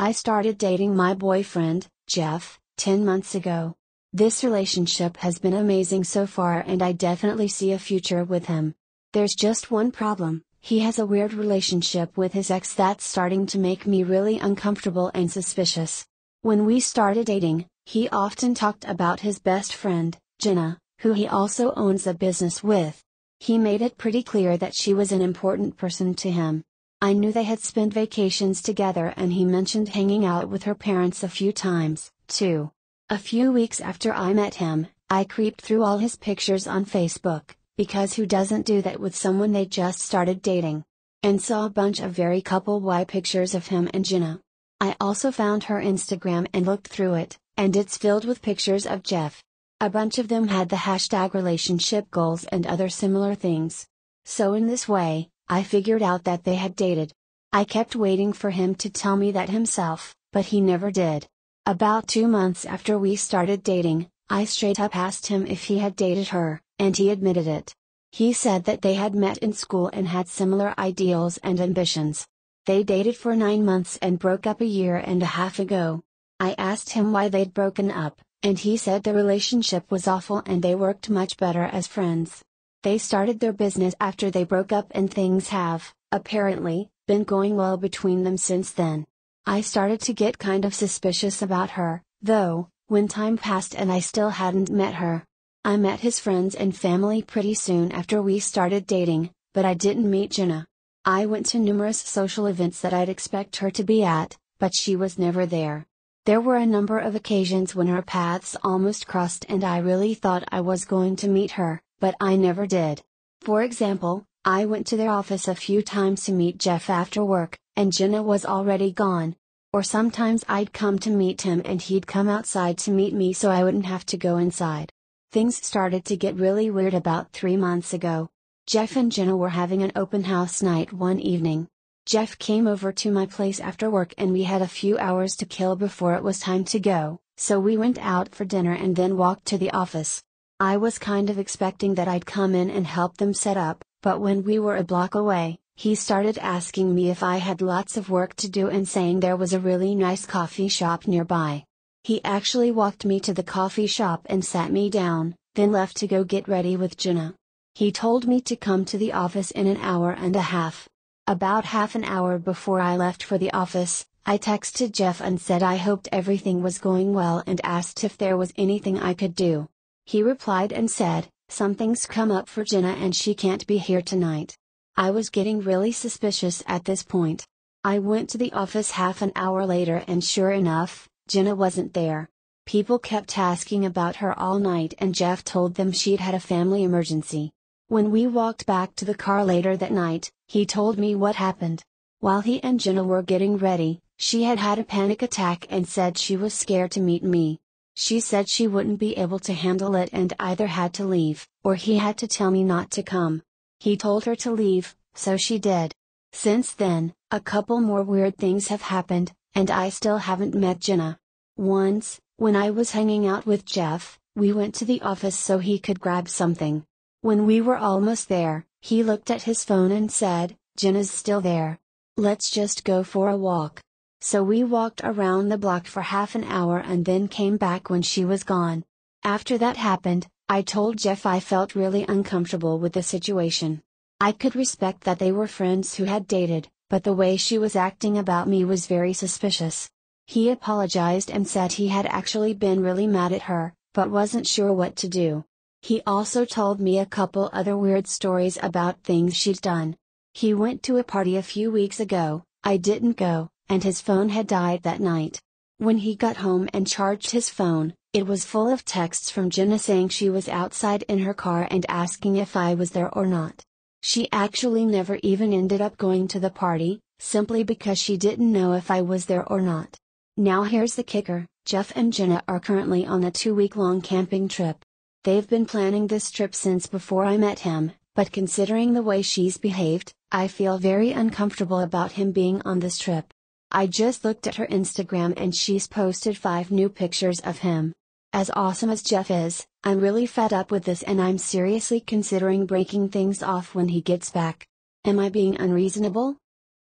I started dating my boyfriend, Jeff, 10 months ago. This relationship has been amazing so far and I definitely see a future with him. There's just one problem, he has a weird relationship with his ex that's starting to make me really uncomfortable and suspicious. When we started dating, he often talked about his best friend, Jenna, who he also owns a business with. He made it pretty clear that she was an important person to him. I knew they had spent vacations together and he mentioned hanging out with her parents a few times, too. A few weeks after I met him, I creeped through all his pictures on Facebook, because who doesn't do that with someone they just started dating? And saw a bunch of very couple-y pictures of him and Jenna. I also found her Instagram and looked through it, and it's filled with pictures of Jeff. A bunch of them had the hashtag relationship goals and other similar things. So in this way, I figured out that they had dated. I kept waiting for him to tell me that himself, but he never did. About 2 months after we started dating, I straight up asked him if he had dated her, and he admitted it. He said that they had met in school and had similar ideals and ambitions. They dated for 9 months and broke up a year and a half ago. I asked him why they'd broken up, and he said the relationship was awful and they worked much better as friends. They started their business after they broke up and things have, apparently, been going well between them since then. I started to get kind of suspicious about her, though, when time passed and I still hadn't met her. I met his friends and family pretty soon after we started dating, but I didn't meet Jenna. I went to numerous social events that I'd expect her to be at, but she was never there. There were a number of occasions when our paths almost crossed and I really thought I was going to meet her, but I never did. For example, I went to their office a few times to meet Jeff after work, and Jenna was already gone. Or sometimes I'd come to meet him and he'd come outside to meet me so I wouldn't have to go inside. Things started to get really weird about 3 months ago. Jeff and Jenna were having an open house night one evening. Jeff came over to my place after work and we had a few hours to kill before it was time to go, so we went out for dinner and then walked to the office. I was kind of expecting that I'd come in and help them set up, but when we were a block away, he started asking me if I had lots of work to do and saying there was a really nice coffee shop nearby. He actually walked me to the coffee shop and sat me down, then left to go get ready with Jenna. He told me to come to the office in an hour and a half. About half an hour before I left for the office, I texted Jeff and said I hoped everything was going well and asked if there was anything I could do. He replied and said, "Something's come up for Jenna and she can't be here tonight." I was getting really suspicious at this point. I went to the office half an hour later and sure enough, Jenna wasn't there. People kept asking about her all night and Jeff told them she'd had a family emergency. When we walked back to the car later that night, he told me what happened. While he and Jenna were getting ready, she had had a panic attack and said she was scared to meet me. She said she wouldn't be able to handle it and either had to leave, or he had to tell me not to come. He told her to leave, so she did. Since then, a couple more weird things have happened, and I still haven't met Jenna. Once, when I was hanging out with Jeff, we went to the office so he could grab something. When we were almost there, he looked at his phone and said, "Jenna's still there. Let's just go for a walk." So we walked around the block for half an hour and then came back when she was gone. After that happened, I told Jeff I felt really uncomfortable with the situation. I could respect that they were friends who had dated, but the way she was acting about me was very suspicious. He apologized and said he had actually been really mad at her, but wasn't sure what to do. He also told me a couple other weird stories about things she'd done. He went to a party a few weeks ago, I didn't go, and his phone had died that night. When he got home and charged his phone, it was full of texts from Jenna saying she was outside in her car and asking if I was there or not. She actually never even ended up going to the party, simply because she didn't know if I was there or not. Now here's the kicker, Jeff and Jenna are currently on a 2-week-long camping trip. They've been planning this trip since before I met him, but considering the way she's behaved, I feel very uncomfortable about him being on this trip. I just looked at her Instagram and she's posted 5 new pictures of him. As awesome as Jeff is, I'm really fed up with this and I'm seriously considering breaking things off when he gets back. Am I being unreasonable?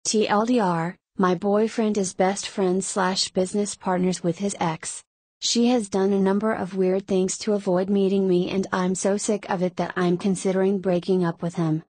TLDR, My boyfriend is best friends/business partners with his ex. She has done a number of weird things to avoid meeting me, and I'm so sick of it that I'm considering breaking up with him.